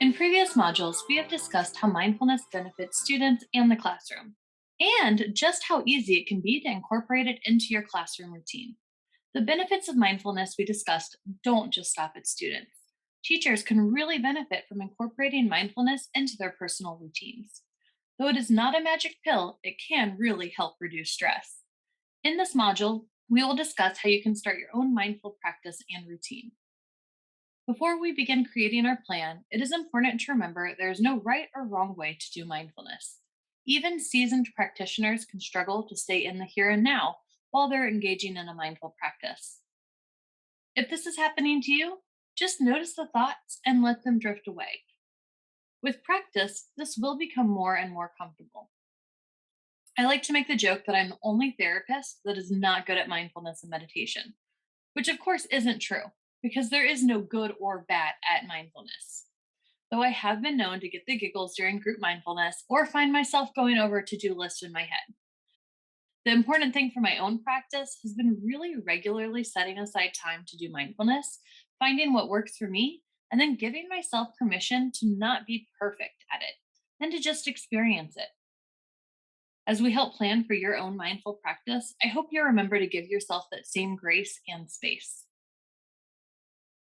In previous modules, we have discussed how mindfulness benefits students and the classroom, and just how easy it can be to incorporate it into your classroom routine. The benefits of mindfulness we discussed don't just stop at students. Teachers can really benefit from incorporating mindfulness into their personal routines. Though it is not a magic pill, it can really help reduce stress. In this module, we will discuss how you can start your own mindful practice and routine. Before we begin creating our plan, it is important to remember there is no right or wrong way to do mindfulness. Even seasoned practitioners can struggle to stay in the here and now while they're engaging in a mindful practice. If this is happening to you, just notice the thoughts and let them drift away. With practice, this will become more and more comfortable. I like to make the joke that I'm the only therapist that is not good at mindfulness and meditation, which of course isn't true, because there is no good or bad at mindfulness. Though I have been known to get the giggles during group mindfulness or find myself going over a to-do list in my head. The important thing for my own practice has been really regularly setting aside time to do mindfulness, finding what works for me, and then giving myself permission to not be perfect at it and to just experience it. As we help plan for your own mindful practice, I hope you remember to give yourself that same grace and space.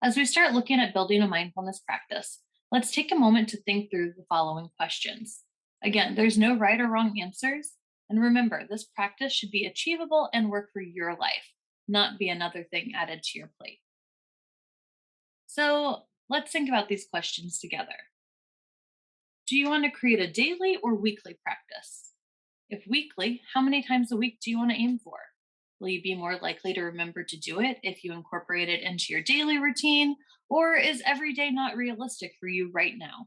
As we start looking at building a mindfulness practice, let's take a moment to think through the following questions. Again, there's no right or wrong answers. And remember, this practice should be achievable and work for your life, not be another thing added to your plate. So let's think about these questions together. Do you want to create a daily or weekly practice? If weekly, how many times a week do you want to aim for? Will you be more likely to remember to do it if you incorporate it into your daily routine? Or is every day not realistic for you right now?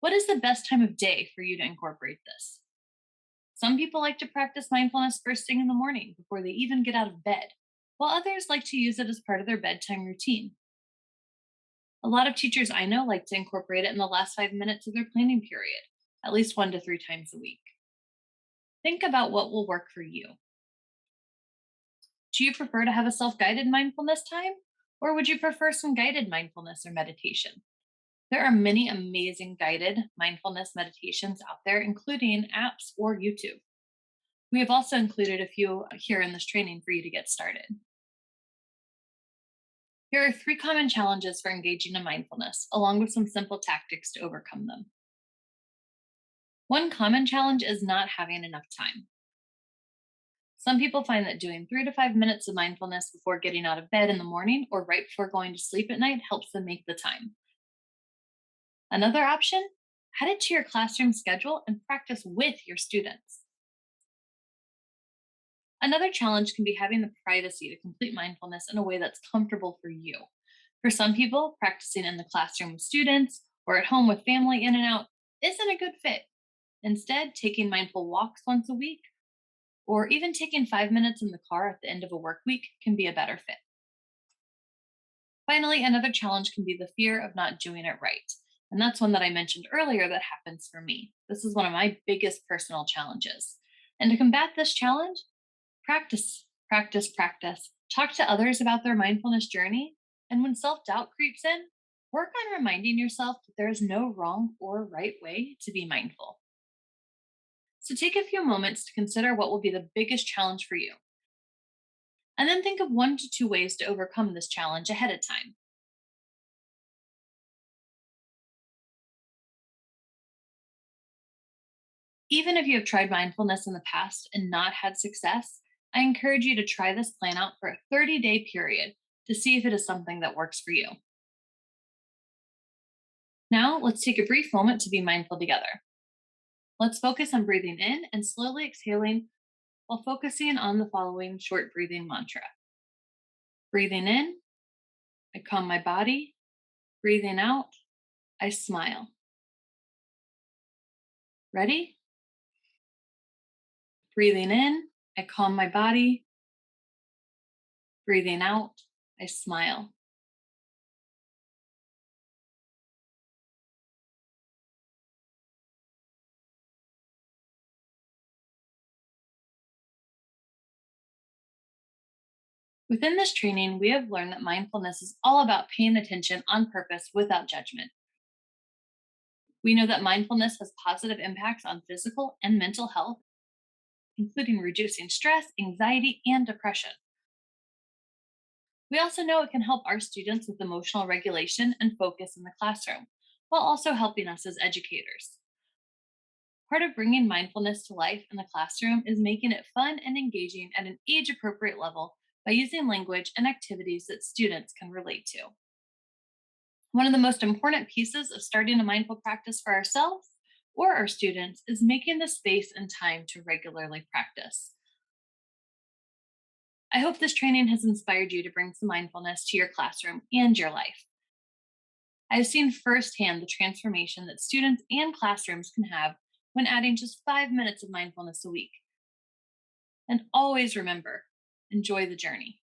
What is the best time of day for you to incorporate this? Some people like to practice mindfulness first thing in the morning before they even get out of bed, while others like to use it as part of their bedtime routine. A lot of teachers I know like to incorporate it in the last 5 minutes of their planning period, at least 1 to 3 times a week. Think about what will work for you. Do you prefer to have a self guided mindfulness time, or would you prefer some guided mindfulness or meditation? There are many amazing guided mindfulness meditations out there, including apps or YouTube. We have also included a few here in this training for you to get started. Here are 3 common challenges for engaging in mindfulness, along with some simple tactics to overcome them. One common challenge is not having enough time. Some people find that doing 3 to 5 minutes of mindfulness before getting out of bed in the morning or right before going to sleep at night helps them make the time. Another option, add it to your classroom schedule and practice with your students. Another challenge can be having the privacy to complete mindfulness in a way that's comfortable for you. For some people, practicing in the classroom with students or at home with family in and out isn't a good fit. Instead, taking mindful walks once a week or even taking 5 minutes in the car at the end of a work week can be a better fit. Finally, another challenge can be the fear of not doing it right. And that's one that I mentioned earlier that happens for me. This is one of my biggest personal challenges. And to combat this challenge, practice, practice, practice. Talk to others about their mindfulness journey. And when self doubt creeps in, work on reminding yourself that there is no wrong or right way to be mindful. So take a few moments to consider what will be the biggest challenge for you. And then think of 1 to 2 ways to overcome this challenge ahead of time. Even if you have tried mindfulness in the past and not had success, I encourage you to try this plan out for a 30-day period to see if it is something that works for you. Now, let's take a brief moment to be mindful together. Let's focus on breathing in and slowly exhaling while focusing on the following short breathing mantra. Breathing in, I calm my body. Breathing out, I smile. Ready? Breathing in, I calm my body. Breathing out, I smile. Within this training, we have learned that mindfulness is all about paying attention on purpose without judgment. We know that mindfulness has positive impacts on physical and mental health, including reducing stress, anxiety, and depression. We also know it can help our students with emotional regulation and focus in the classroom, while also helping us as educators. Part of bringing mindfulness to life in the classroom is making it fun and engaging at an age appropriate level by using language and activities that students can relate to. One of the most important pieces of starting a mindful practice for ourselves or our students is making the space and time to regularly practice. I hope this training has inspired you to bring some mindfulness to your classroom and your life. I've seen firsthand the transformation that students and classrooms can have when adding just 5 minutes of mindfulness a week. And always remember, enjoy the journey.